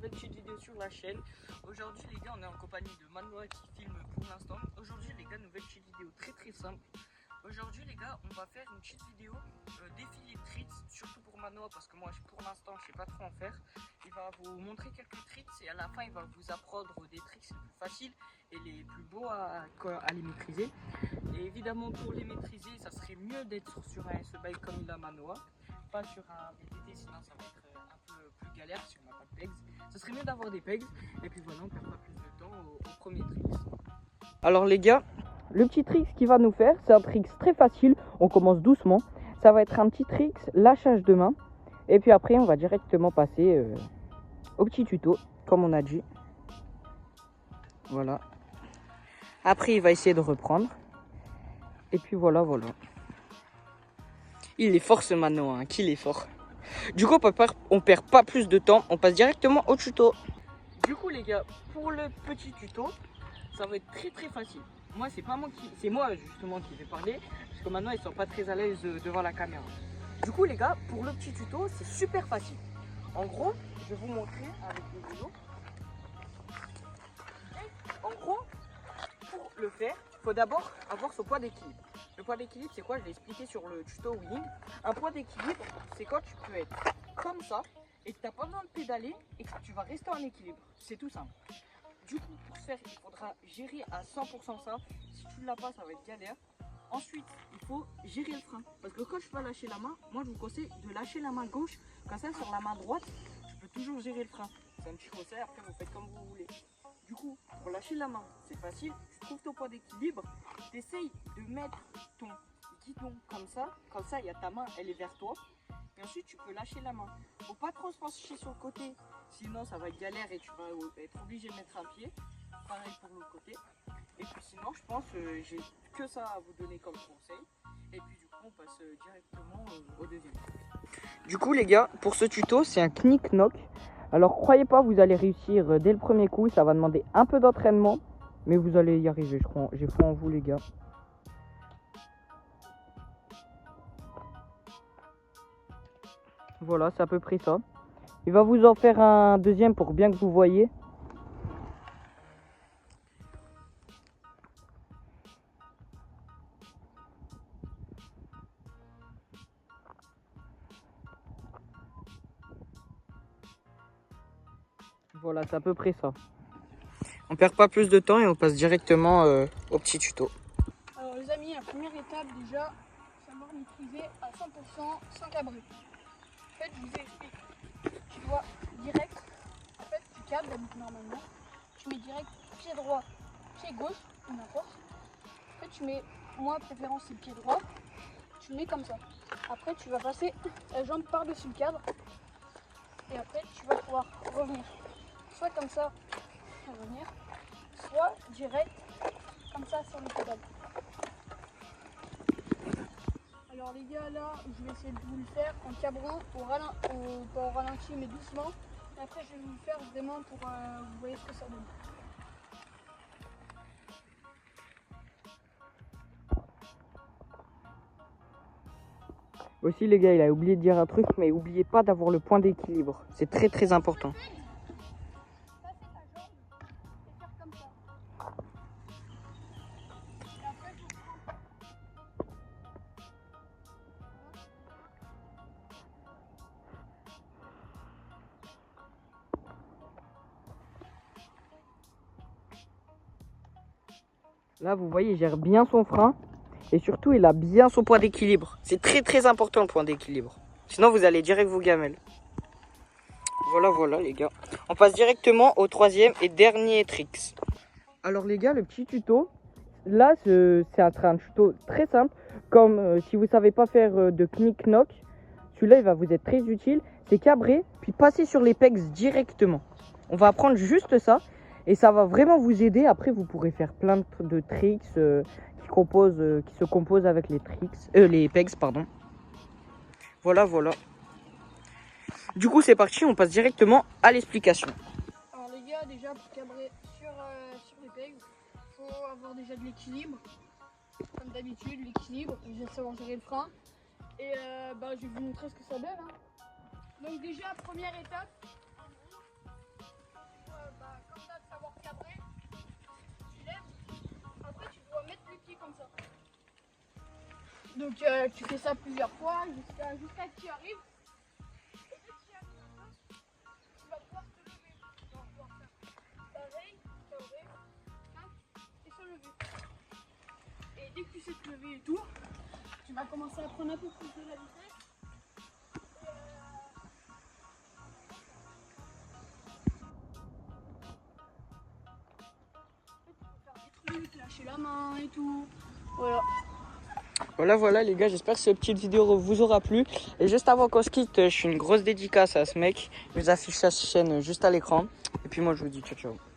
nouvelle petite vidéo sur la chaîne. Aujourd'hui les gars, on est en compagnie de Manoa qui filme pour l'instant. Aujourd'hui les gars, nouvelle petite vidéo très simple. Aujourd'hui les gars, on va faire une petite vidéo défilé de tricks, surtout pour Manoa parce que moi pour l'instant je sais pas trop en faire. Il va vous montrer quelques tricks et à la fin il va vous apprendre des tricks les plus faciles et les plus beaux à les maîtriser. Et évidemment pour les maîtriser, ça serait mieux d'être sur un S-Bike comme il a Manoa, pas sur un VTT, sinon ça va être un peu plus galère si on n'a pas de pegs. Ça serait mieux d'avoir des pegs. Et puis voilà, on perd pas plus de temps au premier tricks. Alors les gars, le petit trick qu'il va nous faire, c'est un trick très facile. On commence doucement. Ça va être un petit trick lâchage de main. Et puis après, on va directement passer au petit tuto, comme on a dit. Voilà. Après, il va essayer de reprendre. Et puis voilà. Il est fort ce Manoa, hein, qu'il est fort. Du coup, on perd pas plus de temps. On passe directement au tuto. Du coup, les gars, pour le petit tuto, ça va être très facile. Moi, c'est moi justement qui vais parler, parce que maintenant ils sont pas très à l'aise devant la caméra. Du coup, les gars, pour le petit tuto, c'est super facile. En gros, je vais vous montrer avec le vélo. En gros, pour le faire, il faut d'abord avoir son point d'équilibre. Le point d'équilibre, c'est quoi? Je l'ai expliqué sur le tuto wheeling. Un point d'équilibre, c'est quand tu peux être comme ça et que tu n'as pas besoin de pédaler et que tu vas rester en équilibre. C'est tout simple. Du coup, pour ce faire, il faudra gérer à 100% ça. Si tu ne l'as pas, ça va être galère. Ensuite, il faut gérer le frein. Parce que quand je peux lâcher la main, moi je vous conseille de lâcher la main gauche. Comme ça, sur la main droite, tu peux toujours gérer le frein. C'est un petit conseil, après vous faites comme vous voulez. Du coup, pour lâcher la main, c'est facile. Tu trouves ton point d'équilibre. Tu essayes de mettre ton guidon comme ça, il y a ta main, elle est vers toi. Et ensuite, tu peux lâcher la main. Faut pas trop se pencher sur le côté, sinon ça va être galère et tu vas être obligé de mettre un pied. Pareil pour l'autre côté. Et puis sinon, je pense que j'ai que ça à vous donner comme conseil. Et puis du coup, on passe directement au deuxième. Du coup, les gars, pour ce tuto, c'est un knick-knock. Alors, croyez pas, vous allez réussir dès le premier coup. Ça va demander un peu d'entraînement, mais vous allez y arriver, je crois. J'ai foi en vous, les gars. Voilà, c'est à peu près ça. Il va vous en faire un deuxième pour bien que vous voyez. Voilà, c'est à peu près ça. On perd pas plus de temps et on passe directement au petit tuto. Alors les amis, la première étape déjà, savoir maîtriser à 100% sans cabrer. En fait, je vous explique. Tu dois direct, en fait, tu câbles normalement. Tu mets direct pied droit, pied gauche, ou n'importe. En fait, tu mets, moi préférence c'est pied droit. Tu le mets comme ça. Après, tu vas passer la jambe par-dessus le cadre. Et après, tu vas pouvoir revenir. Soit comme ça, revenir. Soit direct, comme ça sur les pédales. Alors les gars, là, je vais essayer de vous le faire en cabrant, pas au ralenti, mais doucement. Et après, je vais vous le faire vraiment pour vous voyez ce que ça donne. Aussi les gars, il a oublié de dire un truc, mais n'oubliez pas d'avoir le point d'équilibre. C'est très important. Passer ta jambe et faire comme ça. Et après, je reprends. Là, vous voyez, il gère bien son frein. Et surtout, il a bien son point d'équilibre. C'est très important le point d'équilibre. Sinon, vous allez direct vous gamelle. Voilà les gars. On passe directement au troisième et dernier tricks. Alors les gars, le petit tuto. Là, c'est un tuto très simple. Comme si vous ne savez pas faire de knick-knock, celui-là, il va vous être très utile. C'est cabrer, puis passer sur les pegs directement. On va apprendre juste ça. Et ça va vraiment vous aider. Après, vous pourrez faire plein de tricks qui se composent avec les pegs, pardon. Voilà. Du coup, c'est parti. On passe directement à l'explication. Alors les gars, déjà pour cabrer sur les pegs, il faut avoir déjà de l'équilibre. Comme d'habitude, l'équilibre, déjà savoir gérer le frein. Et je vais vous montrer ce que ça donne. Donc déjà, première étape, Donc tu fais ça plusieurs fois jusqu'à que tu y arrives. Et dès que tu y arrives à ça, tu vas pouvoir te lever. Tu vas pouvoir faire pareil, carré, et se lever. Et dès que tu sais te lever et tout, tu vas commencer à prendre un peu plus de la vitesse. Lâcher la main et tout. Voilà les gars, j'espère que cette petite vidéo vous aura plu. Et juste avant qu'on se quitte, je fais une grosse dédicace à ce mec. Je vous affiche sa chaîne juste à l'écran. Et puis moi je vous dis ciao ciao.